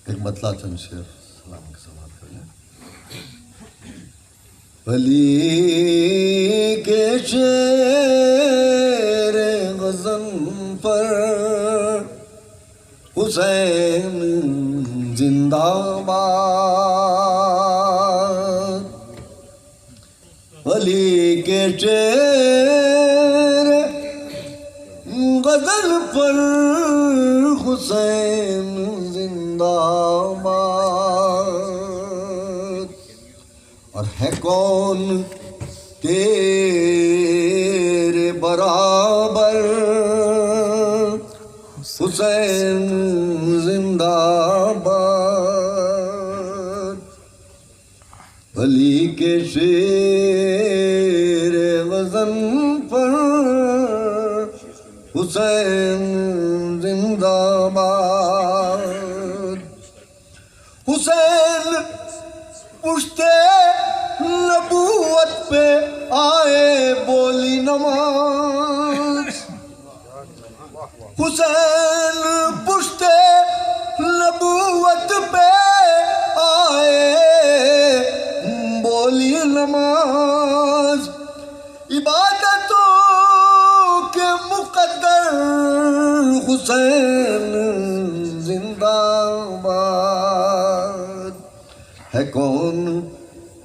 ایک مطلع چند شعر سلام کے سماعت کر لیں. علی کے شعر غزل پر حسین زندہ باد. علی کے شعر غزل پر حسین زندہ باد. اور ہے کون تیرے برابر حسین زندہ باد. علی کے شعر غزل پر حسین زندہ باد. حسین پشتے نبوت پہ آئے بولی نماز. حسین پشتے نبوت پہ آئے بولی نماز. عبادتوں کے مقدر حسین زندہ باد. ہے کون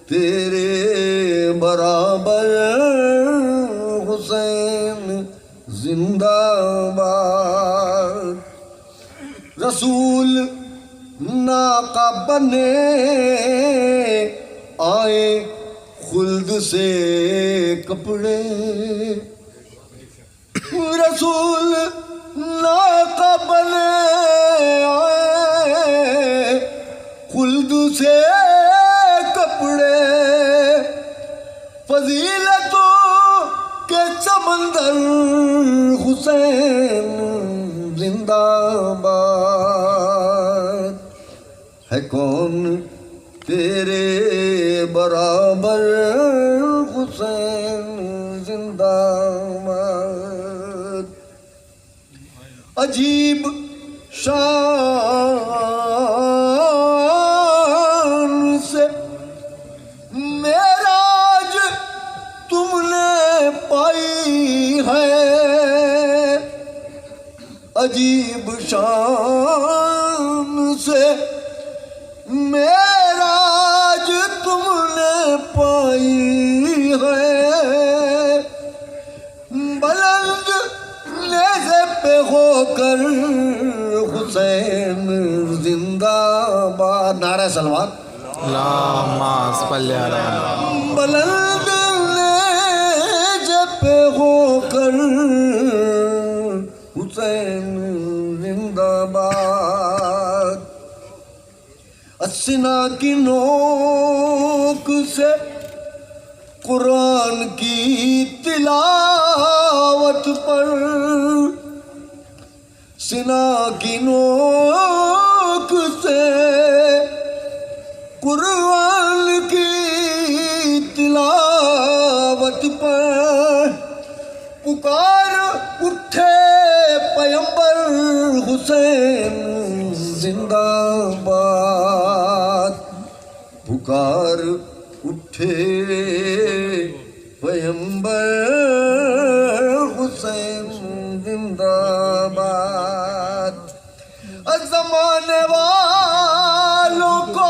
تیرے برابر حسین زندہ باد. رسول ناقہ بنے آئے خلد سے کپڑے. رسول ناقہ بنے آئے خلد سے کپڑے. فضیلتوں کے سمندر حسین زندہ باد. ہے کون تیرے برابر حسین زندہ باد. عجیب شان سے معراج تم نے پائی ہے. عجیب شان سے معراج تم نے پائی ہے. بلند نیزے پہ ہو کر حسین زندہ باد. نعرہ سلوات. اللہم صلی علی محمد. بلند نیزے پہ ہو کر حسین زندہ باد. سینہ کی نوک سے قرآن کی تلاوت پر. سینہ کی نوک سے قرآن کی تلاوت پر پکار اٹھے پیمبر حسین زندہ باد. پکار اٹھے پیمبر حسین زندہ باد. زمانے والوں کو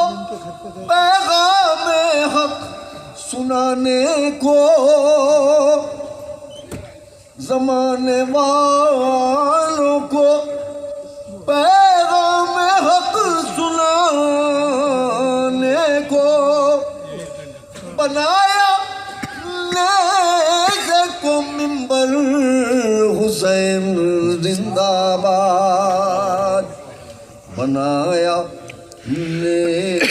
پیغام حق سنانے کو. زمانے والوں کو پیغام حق سنانے کو بنایا نیزے کو منبر حسین زندہ باد. بنایا نیزے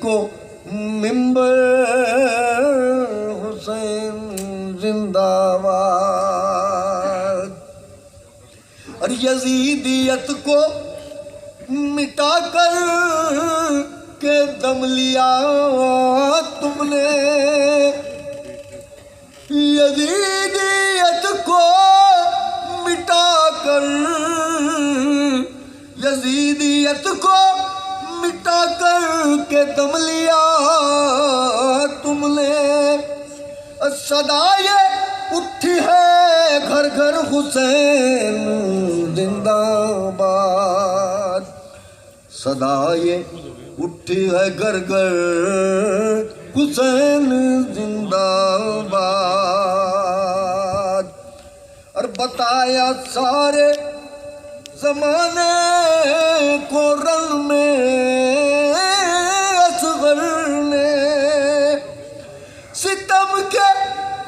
کو منبر حسین زندہ باد. اور یزیدیت کو مٹا کر کے دم لیا تم نے. یزیدیت کو مٹا کر یزیدیت کو مٹا کر کے دم لیا تم نے صدا یہ اٹھی ہے گھر گھر حسین زندہ باد صدا یہ اٹھی ہے گھر گھر حسین زندہ باد اور بتایا سارے زمانے کو رن میں اصغر نے ستم کے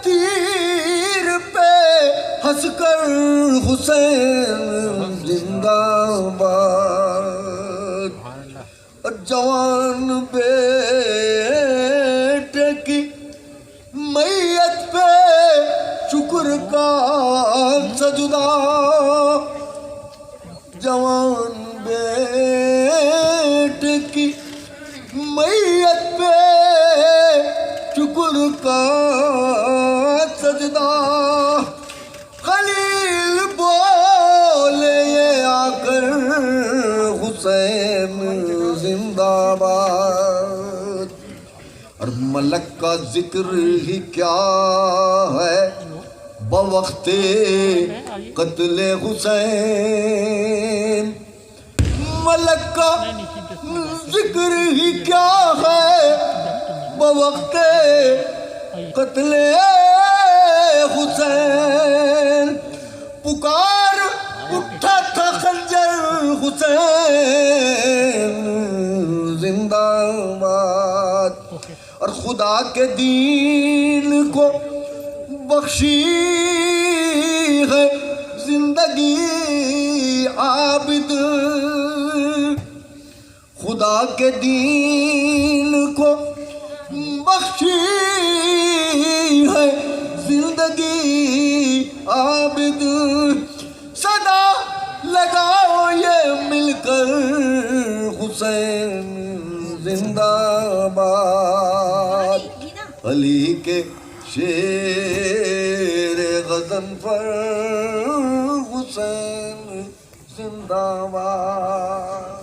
تیر پہ ہنس کر حسین زندہ باد اور جوان بیٹے کی میت پہ شکر کا سجدہ جوان بیٹے کی میت پہ شکر کا سجدہ خلیل بولے یہ آ کر حسین زندہ باد اور ملک کا ذکر ہی کیا ہے بوقت قتل حسین ملک کا ذکر ہی کیا ہے بوقت قتل حسین پکار اٹھا تھا خنجر حسین زندہ باد اور خدا کے دین کو بخشی ہے زندگی عابد خدا کے دین کو بخشی ہے زندگی عابد صدا لگاؤ یہ مل کر حسین زندہ باد علی کے شیر غزن پر حسین زندہ باد